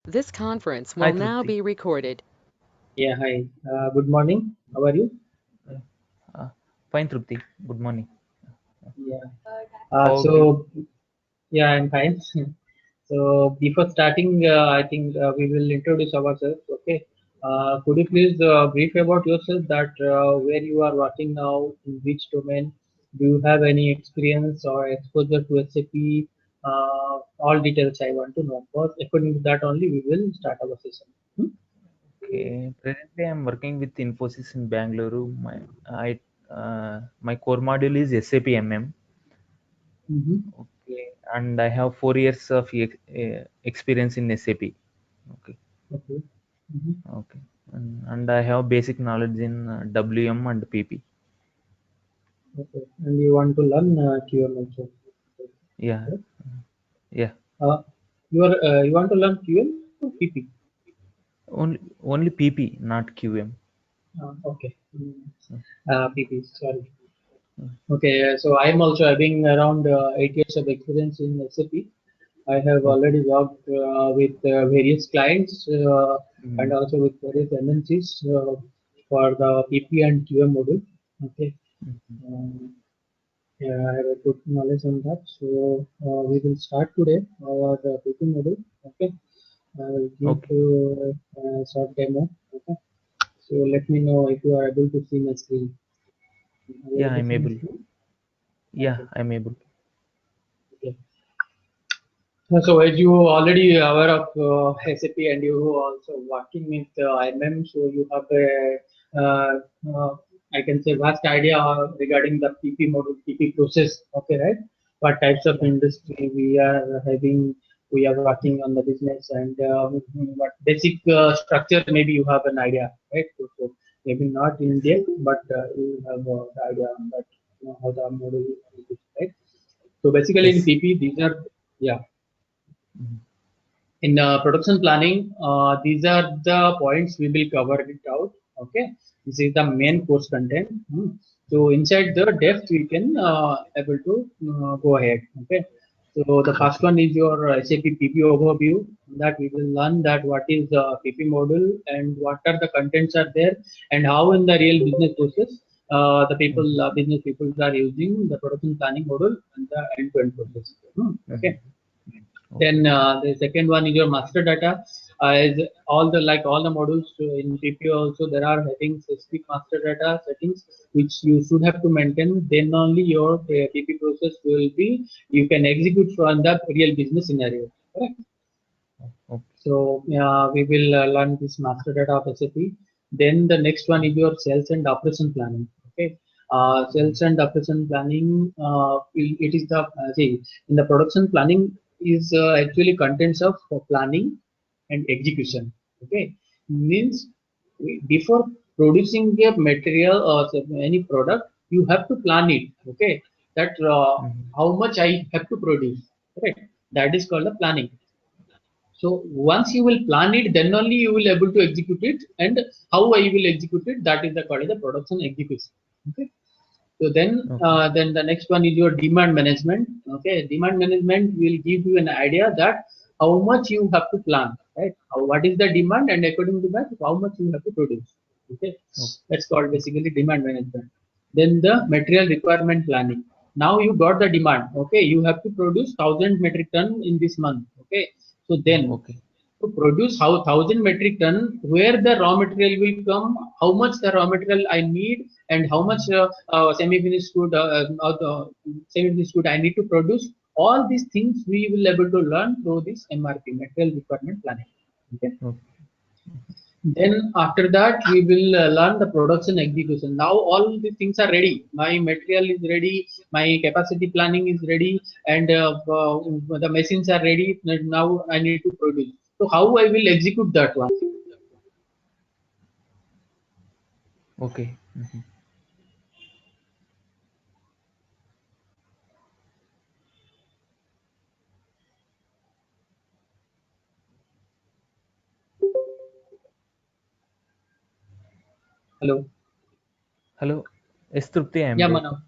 This conference Hi, will now Trupti. be recorded. Yeah, hi. Good morning. How are you? Uh, uh, Fine, Trupti. Good morning. Yeah. How about you? Yeah, I'm fine. So, before starting, I think we will introduce ourselves. Okay. Could you please brief about yourself that where you are working now, in which domain? Do you have any experience or exposure to SAP? All details I want to know. Because according to that only, we will start our session. Hmm? Okay. Presently, I'm working with Infosys in Bangalore. My core module is SAP MM. Mm-hmm. Okay, and I have 4 years of experience in SAP. Okay, Okay. Mm-hmm. okay, and I have basic knowledge in WM and PP. Okay. And you want to learn QM also. Yeah, Right? yeah. You want to learn QM or PP? Only PP, not QM. Okay. PP. Sorry. Okay. So I'm also having around 8 years of experience in SAP. I have Okay. already worked with various clients and Mm. also with various MNCs for the PP and QM module. Okay. Mhm. Um, yeah, I have a good knowledge on that. So we will start today our PP module. Okay. I will give Okay. you a short demo. Okay. So let me know if you are able to see my screen. Are you Yeah, able to I'm see my able. screen? Yeah, Okay. I'm able. Okay. So as you already aware of SAP and you also working with IMM, so you have a uh, uh, I can say vast idea regarding the PP model, PP process. Okay, right? What types of Yeah. industry we are having, we are working on the business, and what basic structure maybe you have an idea, right? So maybe not in Yes. depth, but you have the idea on that, how the model is, right? So basically in Yes. PP, these are yeah. Mhm. In production planning, these are the points we will cover it out. Okay, this is the main course content. So inside the depth, we can able to go ahead. Okay. So the first Okay. one is your SAP PP overview. That we will learn that what is the PP model and what are the contents are there and how in the real business process the people Mhm. business people are using the production planning model and the end-to-end process. Mhm. Okay. Okay. Then the second one is your master data. Is all the like all the modules in PPO also there are having specific master data settings which you should have to maintain. Then only your PP process will be you can execute from the real business scenario. Correct. Okay. So we will learn this master data of SAP. Then the next one is your sales and operation planning. Okay. Mhm. Sales and operation planning. It is the see in the production planning is actually contents of planning and execution. Okay. Means before producing a material or any product, you have to plan it. Okay. That Mhm. how much I have to produce. Correct. That is called the planning. So once you will plan it, then only you will able to execute it. And how I will execute it, that is the called the production execution. Okay. So Okay. then the next one is your demand management. Okay, demand management will give you an idea that how much you have to plan, right? What is the demand, and according to that, how much you have to produce. Okay, Okay. that's called Okay. basically demand management. Then the material requirement planning. Now you got the demand. Okay, you have to produce 1,000 metric ton in this month. Okay, so then Okay. to produce how 1,000 metric ton where the raw material will come, how much the raw material I need, and how much semi-finished good semi-finished good I need to produce. All these things we will able to learn through this MRP, material requirement planning. Okay. Okay. Then after that we will learn the production execution. Now all these things are ready. My material is ready. My capacity planning is ready, and the machines are ready. Now I need to produce. So how I will execute that one? Okay. Mhm. Hello. Hello. Yes, Trupti, I'm Yeah, there. Manav.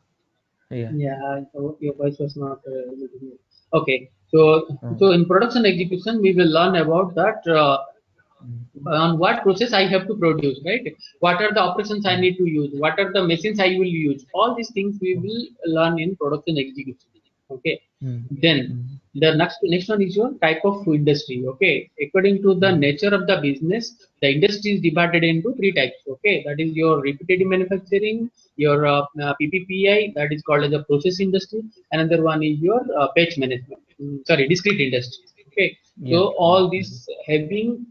Yeah. Yeah, your voice was not. Okay. So in production execution, we will learn about that on what process I have to produce, right? What are the operations I need to use? What are the machines I will use? All these things we will learn in production execution. Okay. Then the next one is your type of industry. Okay. According to the nature of the business, the industry is divided into three types. Okay. That is your repetitive manufacturing, your PPPI, that is called as a process industry. Another one is your batch management. Sorry, discrete industry. Okay. Yeah. So all these having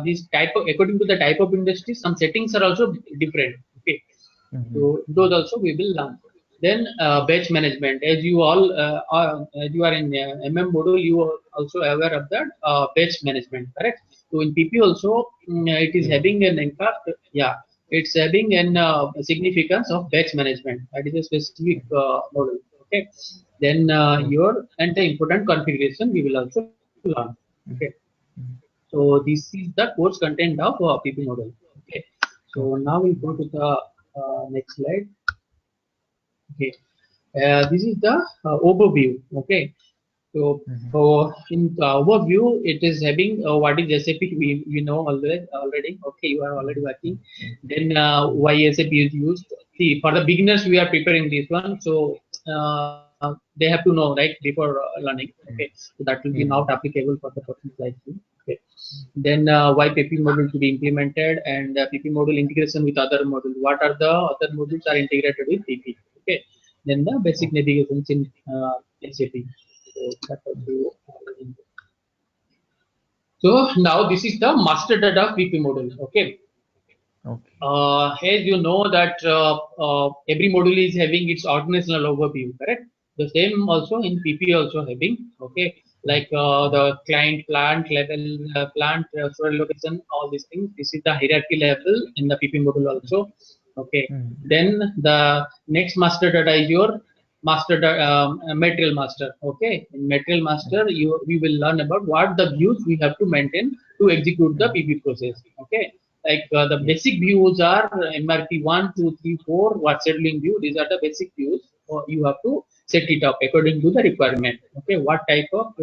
this type of, according to the type of industry, some settings are also different. Okay. So those also we will learn. Then batch management, as you all as you are in MM module, you are also aware of that batch management, correct? So in PP also, it is having an impact. Yeah, it's having an significance of batch management. That is a specific model. Okay. Then your and the important configuration we will also learn. Okay. So this is the course content of PP model. Okay. So now we go to the next slide. Okay. This is the overview. Okay. So, in the overview, it is having what is SAP. We know already. Okay, you are already working. Then why SAP is used. See, for the beginners, we are preparing this one. So they have to know, right, before learning. Okay, so that will be not applicable for the person like you. Okay. Then why PP module to be implemented and PP module integration with other module. What are the other modules are integrated with PP? Okay. Then the basic navigations in SAP. So now this is the master data of PP module. Okay. As you know that every module is having its organizational overview, correct? The same also in PP also having. Okay. Like the client, plant level, plant storage location, all these things. This is the hierarchy level in the PP module also. Okay. Then the next master data is your material master. Okay. In material master, we will learn about what the views we have to maintain to execute the PP process. Okay. Like the basic views are MRP 1, 2, 3, 4, what scheduling view. These are the basic views. You have to set it up according to the requirement. Okay, what type of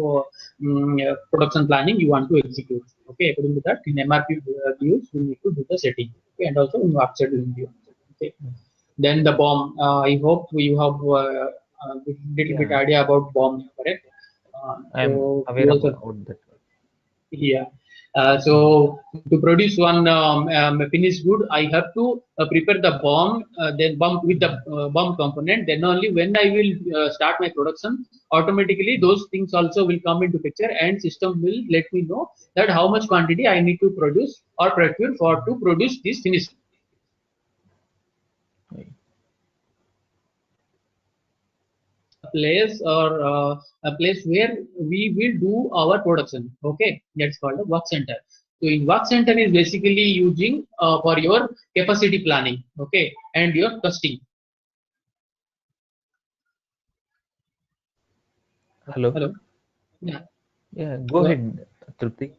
production planning you want to execute. Okay, according to that, in MRP views, we need to do the setting. Okay, and also in work scheduling view. Okay, then the BOM. I hope you have a little bit idea about BOM, correct? I am aware about that. Yeah. So to produce one finished good, I have to prepare the BOM, then BOM with the BOM component. Then only when I will start my production, automatically those things also will come into picture, and system will let me know that how much quantity I need to produce or procure for to produce this finished. Place or a place where we will do our production. Okay, that's called a work center. So in work center is basically using for your capacity planning. Okay, and your costing. Hello. Yeah. Yeah, go ahead, Trupti.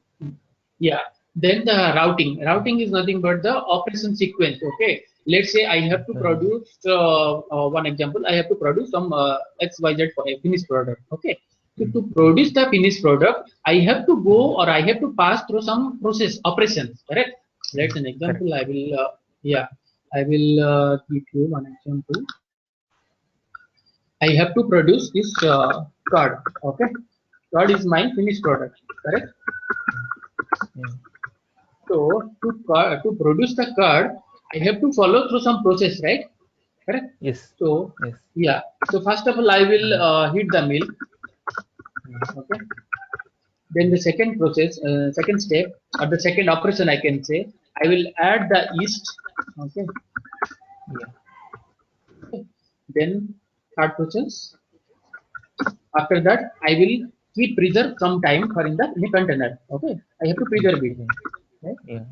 Yeah. Then the routing. Routing is nothing but the operation sequence. Okay. Let's say I have to produce one example. I have to produce some XYZ for a finished product. Okay. So to produce the finished product, I have to go or I have to pass through some process operations. Correct. Let's an example. I will. Yeah. I will give you one example. I have to produce this card. Okay. Card is my finished product. Correct. So to produce the card, I have to follow through some process, right? Correct. Yes. So yes. yeah. So first of all, I will heat the milk. Okay. Then the second process, second step, or the second operation, I can say, I will add the yeast. Okay. Yeah. Then third process. After that, I will keep preserve some time for in the container. Okay. I have to preserve it. Right? Yeah.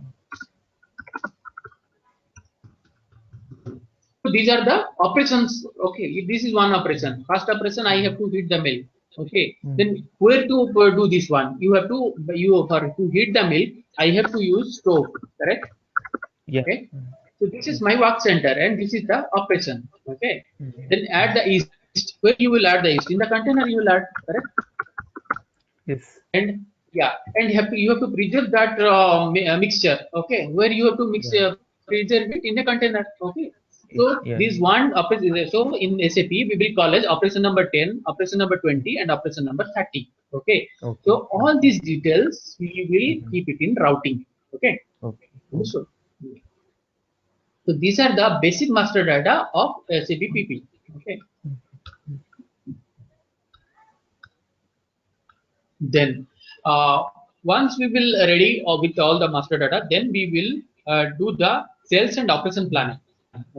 So these are the operations. Okay, this is one operation. First operation, I have to heat the milk. Okay, then where to do this one? You have to for to heat the milk. I have to use stove. Correct. Yeah. Okay. So this is my work center, and this is the operation. Okay. Then add the yeast. Where you will add the yeast in the container? You will add. Correct. Yes. and yeah, and you have to preserve that mixture, okay, where you have to mix Yeah. preserve it in a container, okay. So Yeah. this one so in SAP we will call as operation number 10, operation number 20, and operation number 30, okay. Okay. So all Okay. these details we will Mhm. keep it in routing, okay. Okay. Okay. Understood? So these are the basic master data of SAP PP, okay. Then once we will ready with all the master data, then we will do the sales and operation planning.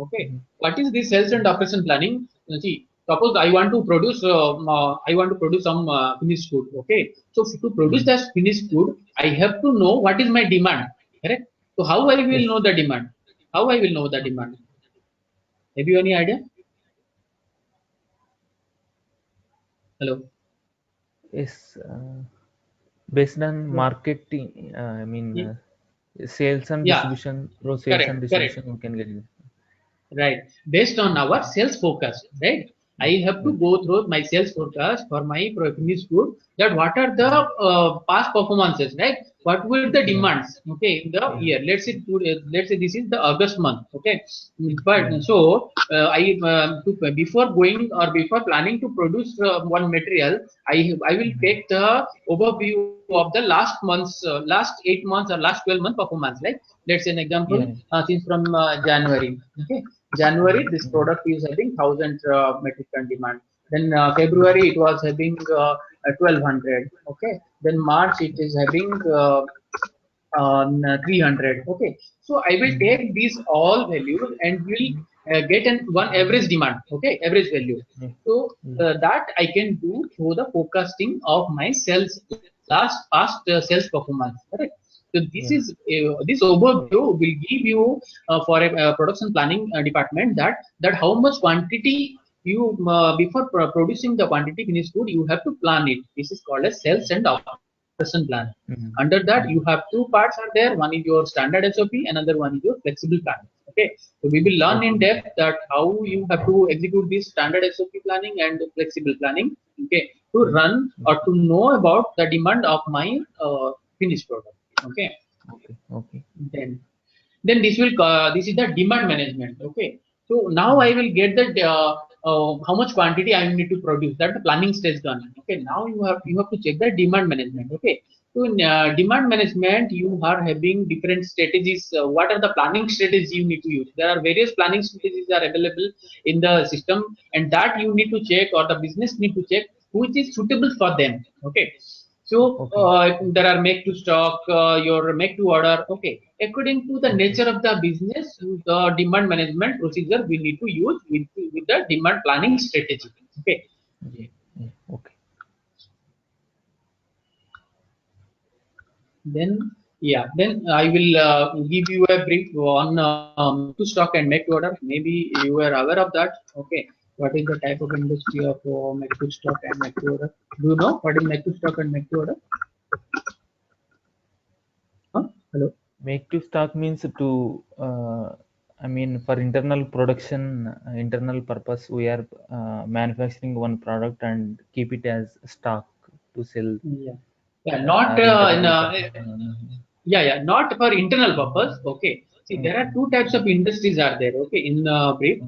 Okay, Mhm. what is the sales and operation planning? See, suppose I want to produce some finished good. Okay, so to produce Mhm. that finished good, I have to know what is my demand. Correct. So how I will Yes. know the demand? How I will know the demand? Have you any idea? Hello. Yes. Based on Yeah. marketing, sales and Yeah. distribution, through sales and Correct. Correct. distribution, we can get it. Right, based on our sales forecast, right? I have to Yeah. go through my sales forecast for my finished good, that what are the past performances, right? What will the Yeah. demands, okay, in the Yeah. year? Let's say this is the August month, okay. But Yeah. so before going or before planning to produce one material, I will Mhm. take the overview of the last month's last 8 months or last 12 month performance, like let's say an example, Yeah. since from January, okay. January, this Yeah. product is having 1,000 metric ton demand. Then February it was having 1,200. Okay. Then March it is having 300. Okay. So I will Mhm. take these all values and will get an one average demand. Okay, average value. Yeah. So Yeah. that I can do through the forecasting of my sales last past sales performance. Correct. So Yeah. this overview will give you for a production planning department, that how much quantity you before producing the quantity finished good, you have to plan it. This is called as sales and operation plan. Under Mhm. that you have Mhm. two parts are there. One is your standard SOP, another one is your flexible planning. Okay, so we will learn in Okay. depth that how you have to execute this standard SOP planning and flexible planning. Okay, to Mhm. run or to know about the demand of my finished product. Okay, Okay. Okay. then this is the demand management, okay. So now I Mhm. will get the how much quantity I need to produce, that the planning stage done, okay. Now you have to check the demand management, okay. So in demand management you are having different strategies. What are the planning strategies you need to use? There are various planning strategies are available in the system, and that you need to check, or the business need to check which is suitable for them, okay. So Okay. there are make to stock, your make to order. Okay, according to the Okay. nature of the business, the demand management procedure we need to use with the demand planning strategy. Okay, Yeah. Yeah. Okay. then yeah, then I will give you a brief on make to stock and make to order. Maybe you are aware of that. Okay, what is the type of industry of make to stock and make to order? Do you know what is make to stock and make to order? Huh? Hello. Make to stock means to, for internal production, internal purpose, we are manufacturing one product and keep it as stock to sell Yeah. Yeah, not our in internal purpose. yeah, yeah, not for internal purpose. Okay. See, there are Okay. two types of industries are there. Okay, in brief,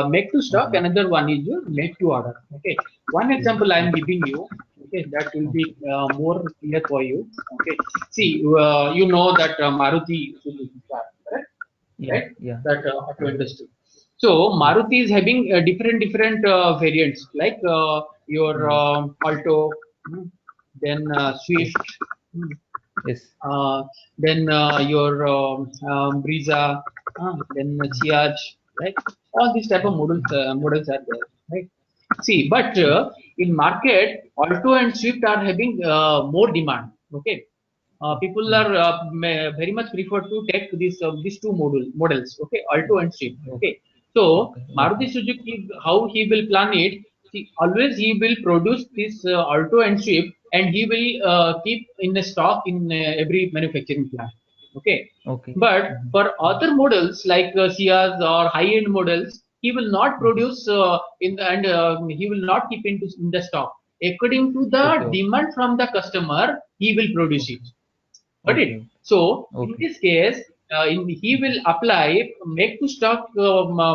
make to stock. Okay. Another one is your make to order. Okay. One Yeah. example I am Okay. giving you. Okay, that will be Okay. more clear for you. Okay. See, you know that Maruti Suzuki car, correct? Yeah. Right? Yeah. That auto Yeah. industry. So Yes. Maruti is having different variants, like your Mm. Alto, then Yes. Swift, mm, Yes. uh, then your Brisa, then Ciaz, right? All these type of models are there, right? See, but Yes. in market, Alto and Swift are having more demand. Okay, people Mm. are very much prefer to take these two models. Okay, Alto and Swift. Okay. Okay, so Okay. Okay. Maruti Suzuki, how he will plan it? See, always he will produce this Alto and Swift, and he will keep in the stock in every manufacturing plant. Okay, Okay. but Mhm. for other models like Ciaz or high-end models, he will not Mhm. produce in the, and he will not keep in the stock. according to the Okay. demand from the customer, he will produce it. Got it? Okay. So in Okay. this case, he will apply make to stock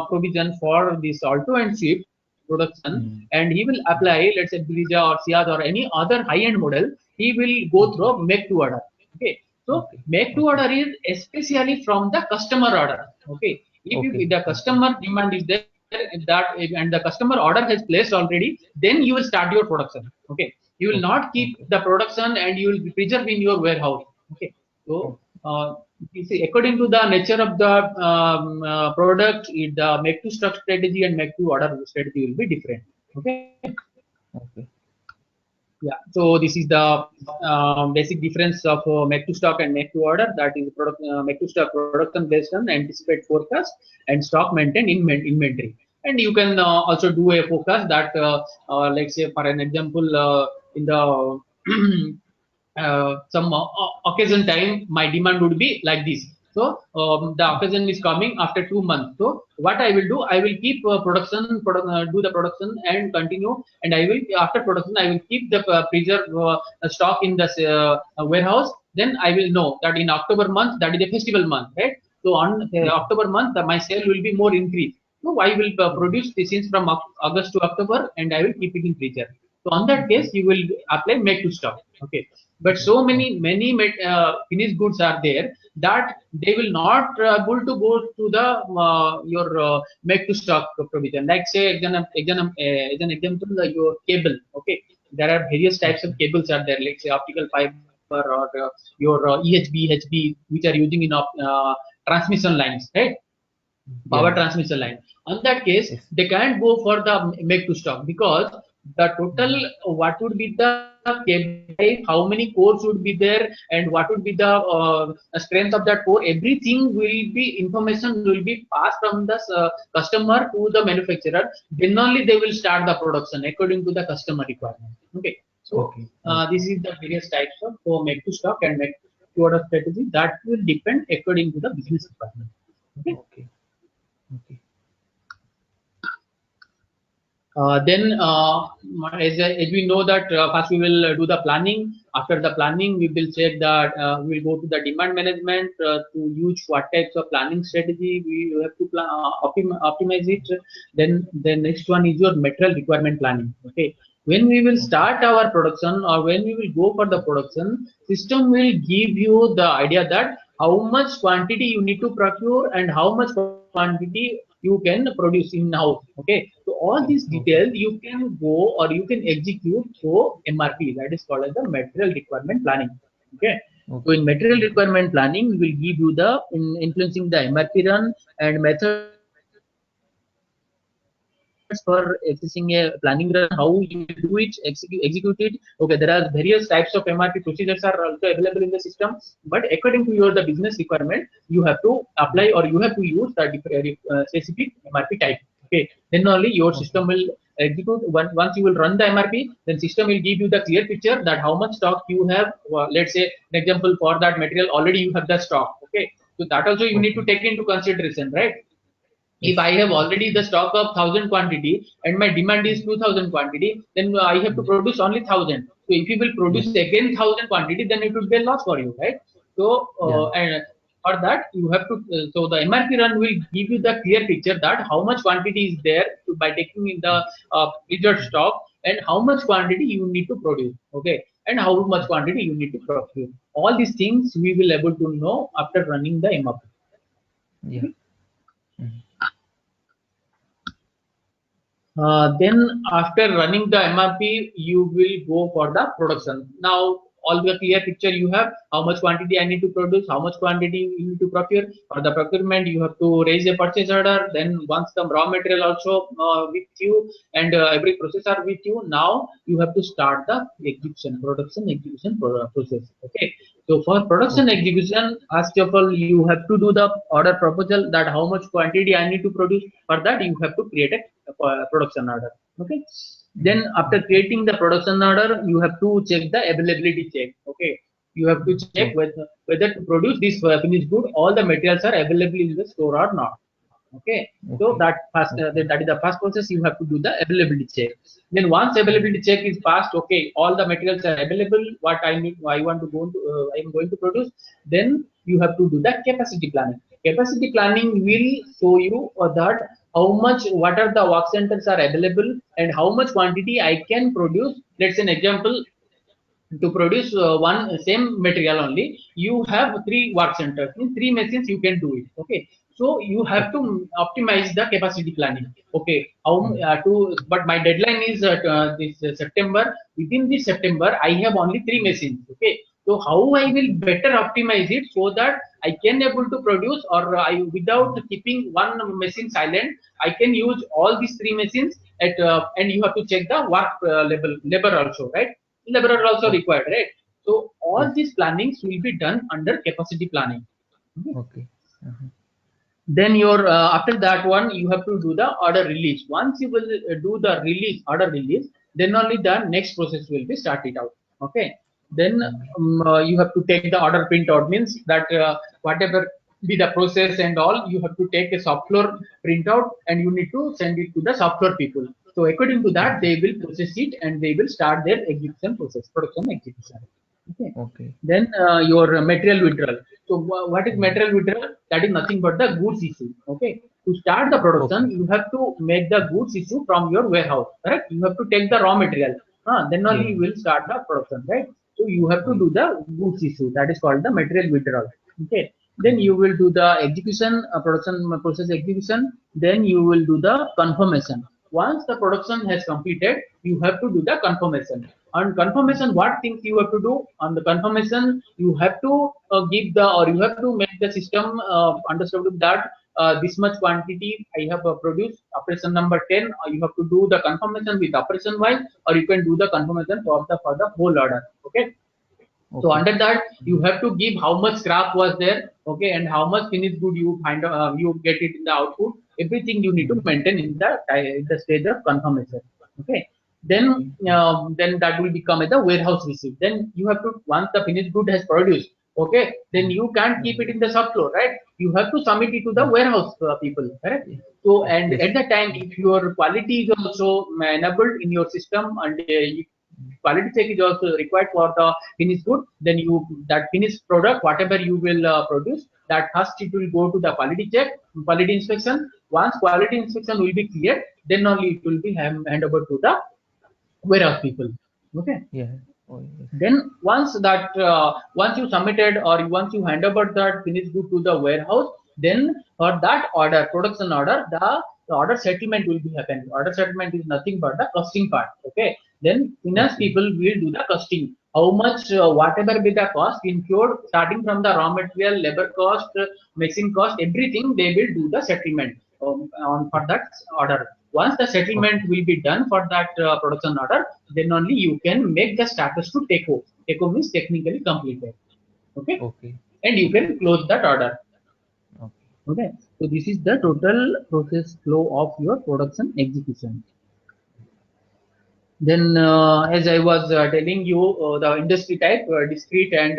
provision for this Alto and Swift production, Mm. and he will apply, let's say, Brezza or Ciaz or any other high-end model. He will go Okay. through make to order. Okay, so Okay. make to Okay. order is especially from the customer order. Okay, Okay. if the Okay. customer demand is there, and the customer order has placed already, then you will start your production. Okay, you will Okay. not keep Okay. the production and you will preserve in your warehouse. Okay, so Okay. you see, according to the nature of the product, the make to stock strategy and make to order strategy will be different. Okay, Okay. yeah. So this is the basic difference of make to stock and make to order. That is product make to stock production based on anticipate forecast and stock maintained in inventory. And you can also do a forecast that, let's say, for an example, in the some occasion time, my demand would be like this. So the occasion is coming after 2 months. So what I will do, I will keep do the production and continue, and I will after production I will keep the preserve stock in the warehouse. Then I will know that in October month, that is a festival month, right? So on Yeah. October month, my sale will be more increased. So I will produce the since from August to October, and I will keep it in freezer. So on that case, Okay. you will apply make to stock. Okay, but so many finished goods are there that they will not able to go to the your make to stock provision. Like say as an example, your cable. Okay, there are various types of Okay. cables are there, like say optical fiber or your EHB, which are using in transmission lines, right? Power Yeah. transmission line. On that case, Yes. they can't go for the make to stock because the total Mm. what would be the cable type, how many cores would be there, and what would be the strength of that core. Everything will be information will be passed from the customer to the manufacturer. Then only they will start the production according to the customer requirement. Okay, so Okay. Okay. this is the various types of make to stock and make to order strategy that will depend according to the business requirement. Okay. Okay. Okay. Then, as we know that first we will do the planning. After the planning, we will check that we will go to the demand management to use what types of planning strategy we have to optimize it. Then the next one is your material requirement planning. Okay, when we will Okay. start our production or when we will go for the production, system will give you the idea that how much quantity you need to procure and how much quantity you can produce in house. Okay, so all these Okay. details you can go or you can execute through MRP, that is called as the material requirement planning. Okay, so Okay. in material Okay. requirement planning, we will give you the influencing the MRP run and methods for accessing a planning run, how you will do it, execute it. Okay, there are various types of MRP procedures are also available in the system, but according to your the business requirement, you have to apply or you have to use the specific MRP type. Okay, then only your system will Okay. execute. Once you will run the MRP, then system will give you the clear picture that how much stock you have. Let's say an example, for that material already you have the stock. Okay, so that also you need to Okay. take into consideration, right? If I Yes. have already the stock of 1,000 quantity and my demand is 2,000 quantity, then I have to Mm. produce only 1,000. So if you will produce Yes. again 1,000 quantity, then it would be a loss for you, right? So Yeah. and for that you have to. So the MRP run will give you the clear picture that how much quantity is there by taking in the preserved stock and how much quantity you need to produce. Okay, and how much quantity you need to procure. All these things we will able to know after running the Yeah. MRP. Mm. Then after running the MRP, you will go for the production. Now all the clear picture you have, how much quantity I need to produce, how much quantity you need to procure. For the procurement, you have to raise a purchase order. Then once the raw material also with you and every process are with you, now you have to start the execution, production execution process. Okay. So for production Okay. execution, first of all, you have to do the order proposal that how much quantity I need to produce. For that, you have to create a production order. Okay. Mm. Then after Okay. creating the production order, you have to check the availability check. Okay. You have to check Okay. whether to produce this finished good, all the materials are available in the store or not. Okay, so Okay. that first Okay. that is the first process. You have to do the availability check. Then once availability check is passed, okay, all the materials are available. What I need, I want to go to, I am going to produce. Then you have to do the capacity planning. Capacity planning will show you that how much, what are the work centers are available, and how much quantity I can produce. Let's say an example, to produce one same material only, you have three work centers, in three machines you can do it. Okay, so you have to Okay. optimize the capacity planning. Okay, how Mm. to, but my deadline is this September. Within this September I have only three Mm. machines. Okay, so how I will Okay. better optimize it so that I can able to produce, or I, without Mm. keeping one machine silent, I can use all these three machines at and you have to check the work level labor also, right? Labor are also Okay. required, right? So all Yes. these plannings will be done under capacity planning. Okay. Okay. Uh-huh. Then your after that one, you have to do the order release. Once you will do the release, order release, then only the next process will be started out. Okay. Then Mm. you have to take the order printout, means that whatever be the process and all, you have to take a software printout and you need to send it to the software people. So according to that, Okay. they will process it and they will start their execution process, production execution. Okay. Okay. Then your material withdrawal. So what is Mm. material withdrawal? That is nothing but the goods issue. Okay. To start the production, Okay. you have to make the goods issue from your warehouse. Correct. You have to take the raw material. Then only Yeah. you will start the production. Right. So you have Oh, to yeah. do the goods issue. That is called the material withdrawal. Okay. Then Mm. you will do the execution, production process execution. Then you will do the confirmation. Once the production has completed, you have to do the confirmation. On confirmation, what things you have to do? On the confirmation, you have to give the, or you have to make the system understood that this much quantity I have produced operation number 10. You have to do the confirmation with operation wise, or you can do the confirmation for the whole order. Okay. So Okay. under that, you Mm. have to give how much scrap was there, okay, and how much finished good you find, you get it in the output. Everything you need to Mm. maintain in the stage of confirmation. Okay. Okay. Then that will become as a warehouse receipt. Then you have to, once the finished good has produced, okay, then Mm. you can't keep it Okay. in the shop floor, right? You have to submit it to the Mm. warehouse people, correct? Yes. So Yes. and Yes. at the time, if your quality is also enabled in your system, and quality check is also required for the finished good, then you, that finished product whatever you will produce, that first it will go to the quality check, quality inspection. Once quality inspection will be cleared, then only it will be hand over to the warehouse people. Okay. Yeah. Oh, yes. Then once that once you submitted, or once you hand over that finished good to the warehouse, then for that order, production order, the order settlement will be happening. Order settlement is nothing but the costing part. Okay. Then finance Okay. people will do the costing. How much, whatever be the cost incurred, starting from the raw material, labor cost, machine cost, everything they will do the settlement on for that order. Once the settlement Okay. will be done for that production order, then only you can make the status to TECO. TECO means technically completed. Okay. Okay. And you Okay. can close that order. Okay. Okay. So this is the total process flow of your production execution. Then, as I was telling you, the industry type, discrete and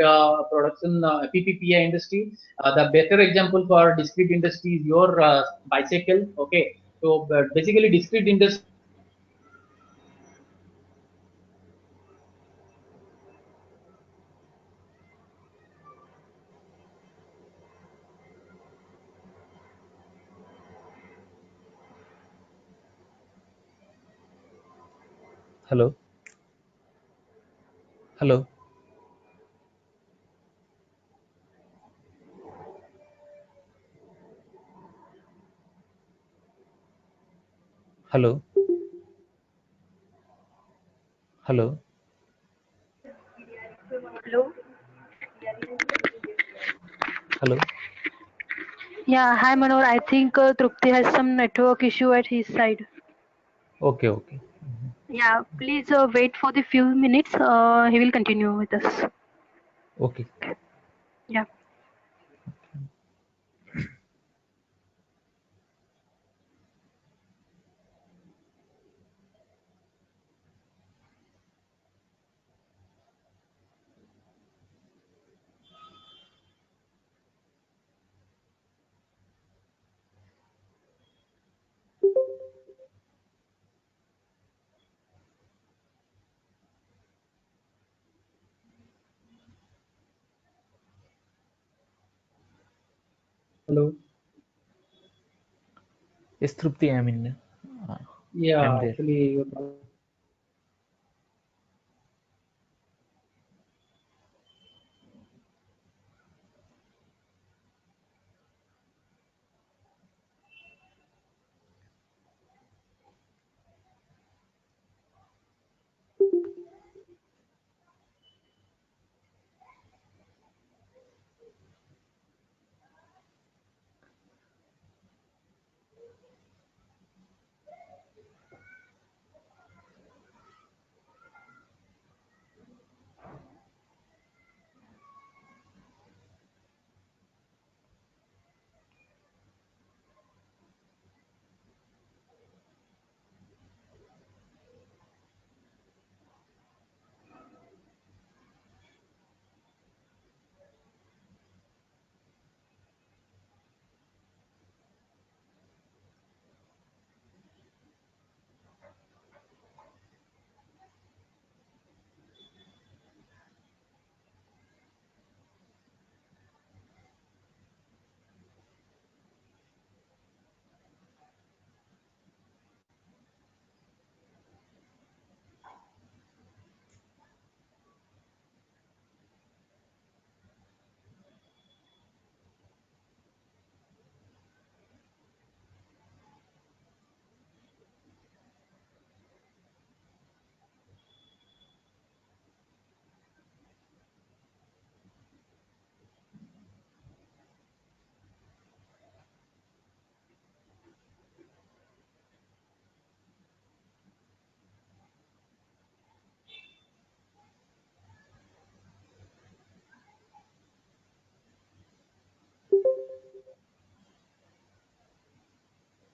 production, PPPI industry. The better example for discrete industry is your bicycle. Okay. So basically, discrete industry. Hello. Hello. Hello. Hello. Hello. Hello. Yeah, hi Manor. I think Trupti has some network issue at his side. Okay. Okay. Yeah, please wait for the few minutes. He will continue with us. Okay. Yeah. Hello. Yes, Trupti, uh, I'm Yeah, there. actually, your voice is not clear.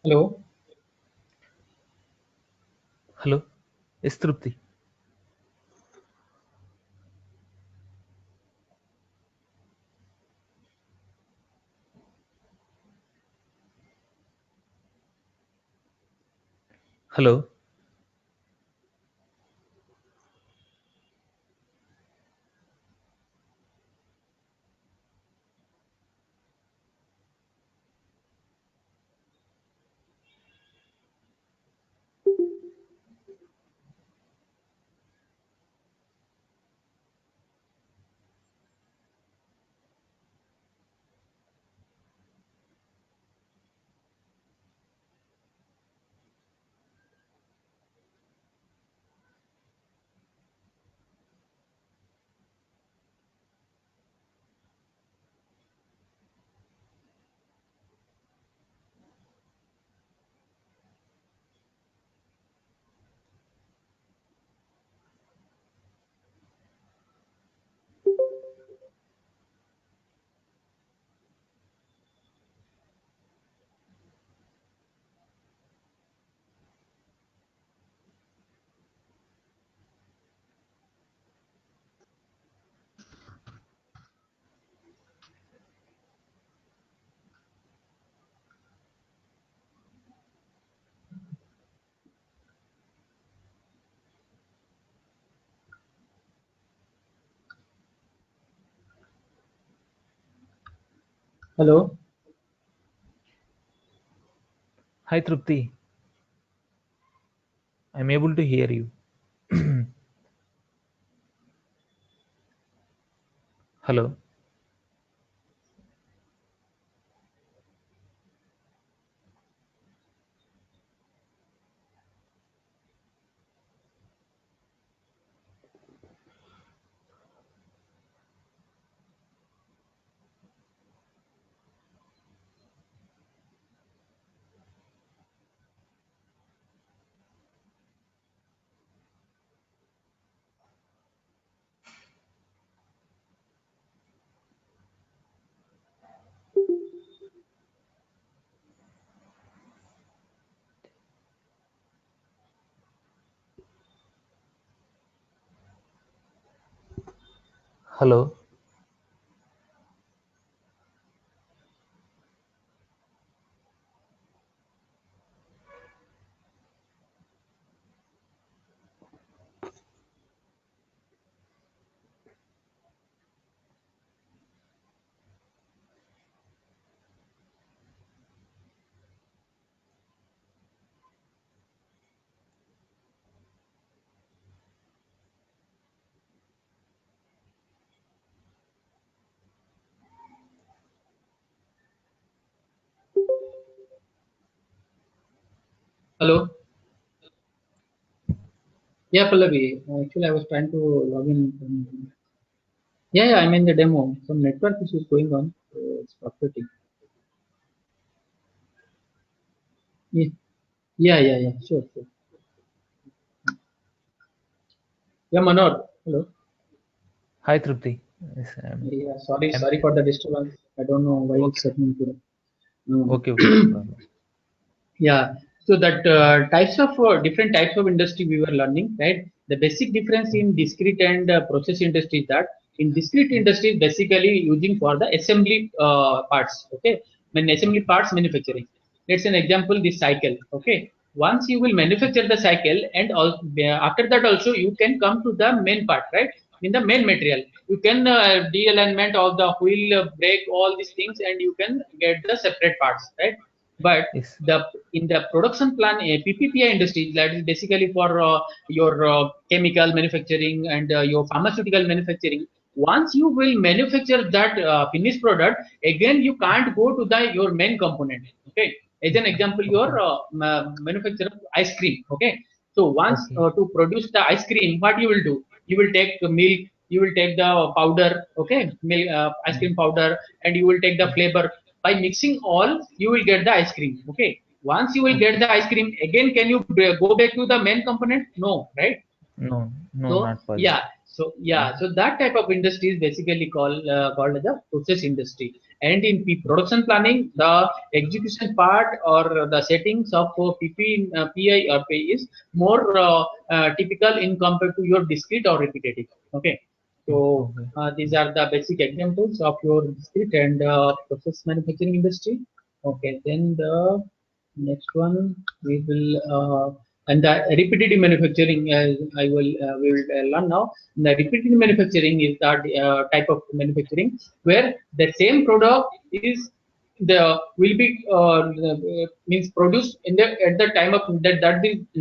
Hello. Hello. Yes, Trupti. Hello. Hello. Hi, Trupti. I'm able to hear you. Hello. Hello. Hello. Yeah, Pallavi. Actually, I was trying to log in. Yeah, I'm in the demo. Some network issues going on. So it's frustrating. Yeah, yeah. Sure, sure. Yeah, Manor. Hello. Hi, Trupti. Yes, Yeah, sorry, I'm sorry for the disturbance. I don't know why it's okay. happening today. Um, Okay, no problem. Yeah, so that types of different types of industry we were learning, right? The basic difference in discrete and process industry is that in discrete industry basically using for the assembly parts, okay? When assembly Okay. parts manufacturing. Let's an example, this cycle, okay? Once you will manufacture the cycle and all, after that also you can come to the main part, right? In the main material, you can de-alignment of the wheel, brake, all these things, and you can get the separate parts, right? But Yes. the in the production plan PPPI industry, that is basically for your chemical manufacturing and your pharmaceutical manufacturing. Once you will manufacture that finished product, again you can't go to the your main component. Okay, as an example, Okay. your manufacture of ice cream. Okay, so once Okay. to produce the ice cream, what you will do? You will take the milk, you will take the powder, okay, milk, ice Mm, cream powder, and you will take the mm. flavor. By mixing all, you will get the ice cream. Okay, once you will get Okay. the ice cream, again can you go back to the main component? No, right? No, no, So not possible. yeah, so that type of industry is basically called as a process industry. And in production planning, the execution part or the settings of PI or P is more typical in compared to your discrete or repetitive. Okay, so Okay. these are the basic examples of your discrete and process manufacturing industry. Okay, then the next one we will and the repetitive manufacturing we will learn now. The repetitive manufacturing is that type of manufacturing where the same product is the will be means produced in the at the time of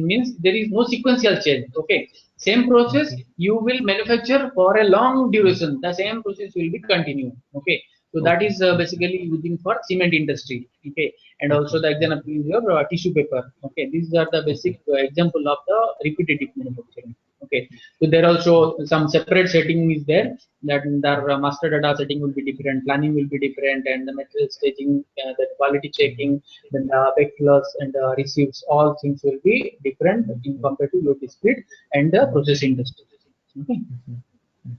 means there is no sequential change. Okay, same process Okay. you will manufacture for a long duration. The same process will be continued. Okay, so that Okay. is basically using for cement industry. Okay, and also Okay. the example is your tissue paper. Okay, these are the basic Okay. example of the repetitive manufacturing. Okay, so there also some separate setting is there, that the master data setting will be different, planning will be different, and the material staging, the quality checking, then the back plus and the receipts, all things will be different in compared to your discrete and the process industry. Okay.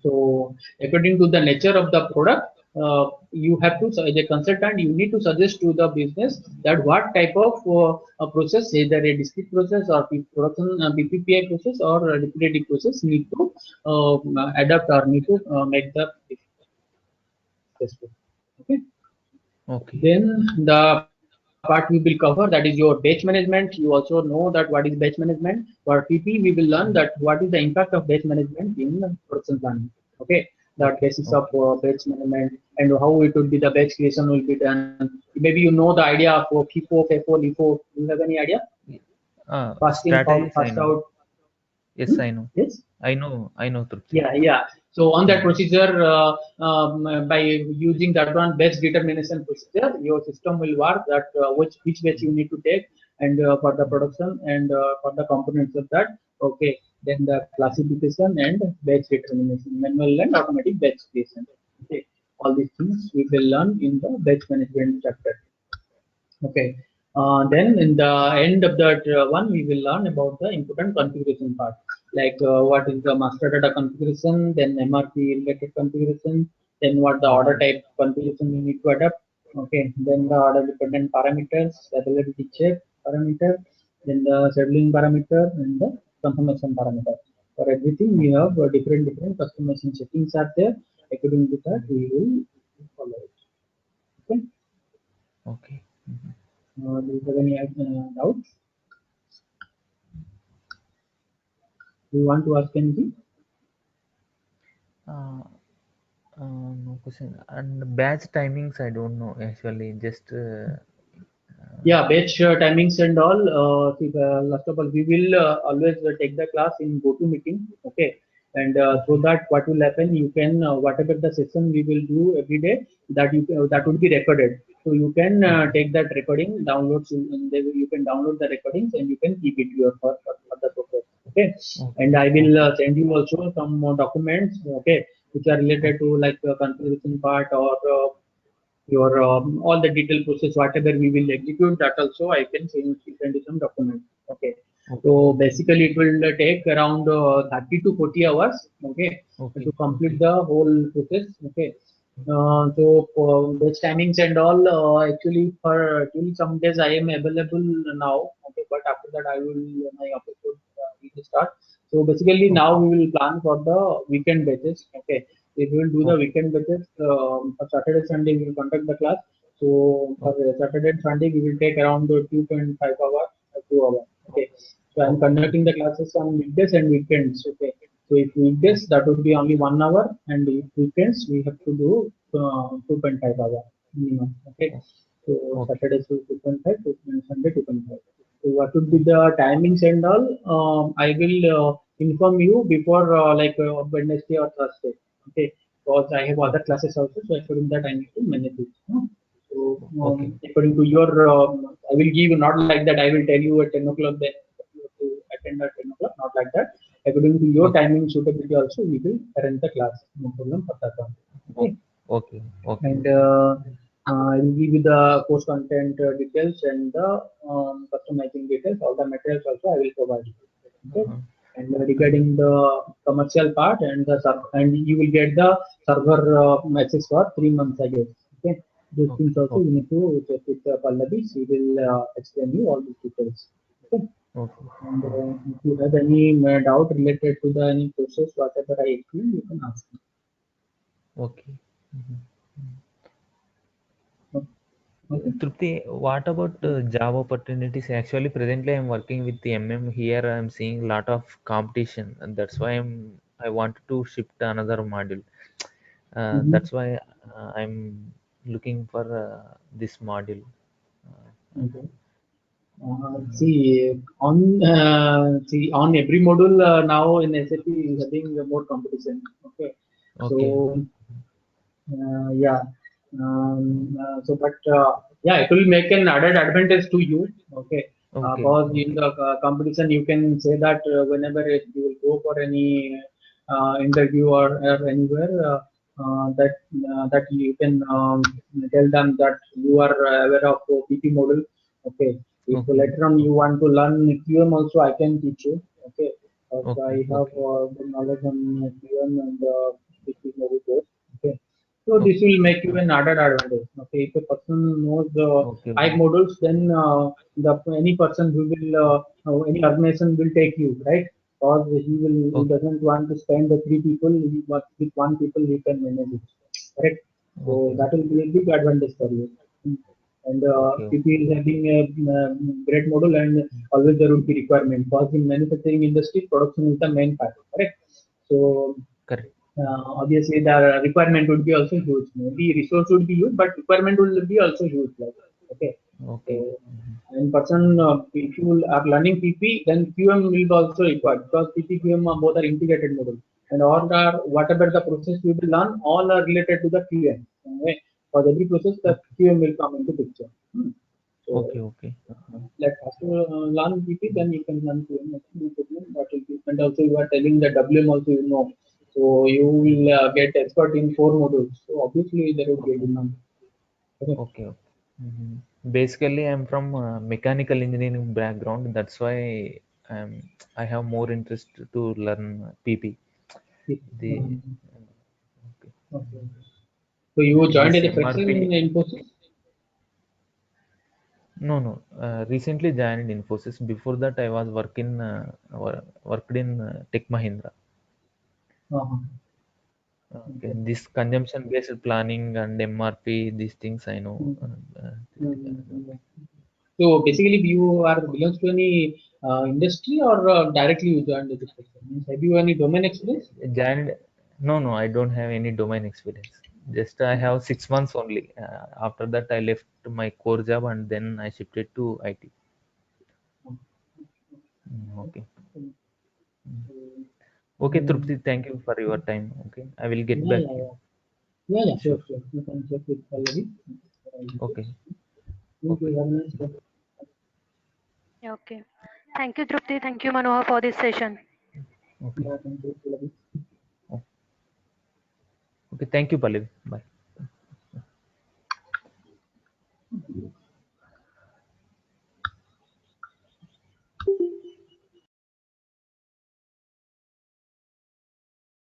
So according to the nature of the product, you have to, as a consultant, you need to suggest to the business that what type of a process, either a discrete process or production BPPI process or a repetitive process, need to adapt or need to make the successful. Okay. Okay. Then the part we will cover, that is your batch management. You also know that what is batch management. For PP, we will learn that what is the impact of batch management in production planning. Okay, the Okay. basis of Okay. batch management and how it will be the batch creation will be done. Maybe you know the idea of FIFO, FIFO, LIFO. Do you have any idea? Fast in, Strategies I fast know. out. Yes, Hmm? I know. Yes. I know, Trupti. Yeah. So on that Mm. procedure, by using that one batch determination procedure, your system will work that which batch you need to take, and for the production and for the components of that. Okay, then the classification and batch determination, manual and automatic batch creation. Okay, all these things we will learn in the batch management chapter. Okay. Then in the end of that one, we will learn about the important configuration part, like what is the master data configuration, then MRP related configuration, then what the order Okay. type configuration we need to adapt. Okay. Then the order dependent parameters, availability check parameter, then the scheduling parameter, and the confirmation parameter. For everything, we Okay. have different customization settings are there. According to that, we will follow it. Okay. Okay. Do you have any doubts? Do you want to ask anything? Uh, no question. And batch timings, I don't know actually. Just Yeah, batch timings and all. See, last of all, we will always take the class in GoToMeeting. Okay, and so okay. that what will happen, you can whatever the session we will do every day, that you that would be recorded. So you can take that recording, download, and you can download the recordings and you can keep it your for the purpose. Okay, and I will Okay. send you also some more documents. Okay, which are related to like the configuration part or your all the detailed process, whatever we will execute. That also I can send you some documents. Okay, Okay. so basically it will take around 30 to 40 hours. Okay, Okay. to complete Okay. the whole process. Okay, so for best timings and all, actually for till some days I am available now. Okay, but after that I will my office will start. So basically now Okay. we will plan for the weekend batches. Okay, we will do the Okay. weekend batches. For Saturday Sunday we will conduct the class. So for Okay. Saturday and Sunday we will take around 2.5 hours, 2 hours. Okay, so I'm Okay. conducting the classes on weekdays and weekends. Okay, so if Okay. weekdays, that would be only 1 hour, and if weekends, we have to do 2.5 hour minimum. Okay. So Okay. Saturday so 2.5, Sunday 2.5. So what would be the timings and all? I will inform you before Wednesday or Thursday. Okay. Because I have other Okay. classes also, so according to that I need to manage it. So Okay. according to your, I will give you not like that. I will tell you at 10 o'clock that you have to attend at 10 o'clock. Not like that. According to your Okay. timing suitability also, we will arrange the class. No problem for that one. Okay. Okay. Okay. And I will give you the course content details and the customizing details. All the materials also I will provide you. Okay. Uh-huh. And And regarding the commercial part and and you will get the server access for 3 months, I guess. Okay. Those okay. things also you Okay. need to check with Pallavi. She will explain you all these details. Okay. Okay. And if you have any doubt related to the any process, whatever I explained, you can ask me. Okay. Okay. Trupti, what about job opportunities? Actually, presently I'm working with the MM. Here I'm seeing a lot of competition, and that's why I wanted to shift to another module. Mm-hmm. That's why I'm looking for this module. Okay. See on every module now in SAP is having more competition. Okay, Okay. so yeah, but yeah, it will make an added advantage to you. Okay, Okay. because in Okay. the competition you can say that whenever you will go for any interview or anywhere. That you can tell them that you are aware of PP model. Okay, if Okay. later on you Okay. want to learn QM also, I can teach you. Okay, so I Okay. have Okay. good knowledge on QM and PP model course. Okay, so this Okay. will make you an added advantage. Okay, if a person knows the Okay. 5 modules, then any person who will any organization will take you, right? Because he Okay. doesn't want to spend the 3 people. He wants with 1 people he can manage it, correct? So Okay. that will be a big advantage for you. And Okay. Okay. PP is having a great model, and always there would be requirement. Because in manufacturing industry, production is the main part, correct? So Correct. obviously the requirement would be also huge. Maybe resource would be huge, but requirement will be also huge. Like, okay, so Okay. in person, if you are learning PP, then QM will be also required because PP QM are both are integrated model, and all are whatever the process we will learn, all are related to the QM. Okay, for every process, the Okay. QM will come into picture. So Okay. Okay. let us learn PP, then you can learn QM. No problem. That will be, and also you are telling the WM also you know. So you will get expert in 4 modules. So obviously there will be a Okay. demand. Okay. Okay. Okay. Basically, I'm from mechanical engineering background. That's why I have more interest to learn PP. The Um, okay. So you joined this as a fresher in MRP. Infosys? No, no. Recently joined Infosys. Before that, I was worked in Tech Mahindra. Uh-huh. Okay. Okay. This consumption-based planning and MRP, these things I know. Mm, mm. So basically, you are belongs to any industry or directly you joined as a fresher? Means have you any domain experience? Joined. No, no. I don't have any domain experience. Just I have 6 months only. After that, I left my core job and then I shifted to IT. Okay. Okay, Mm, Trupti, thank you for your time. Okay, I will get yeah, back yeah, to you. yeah. Yeah, yeah, sure, Sure. sure. You can check with Pallavi. Okay. Thank you. Have a nice day. Yeah, okay. Thank you, Trupti. Thank you, Manohar, for this session. Okay. Yeah, thank you. Okay. Thank you, Pallavi. Bye.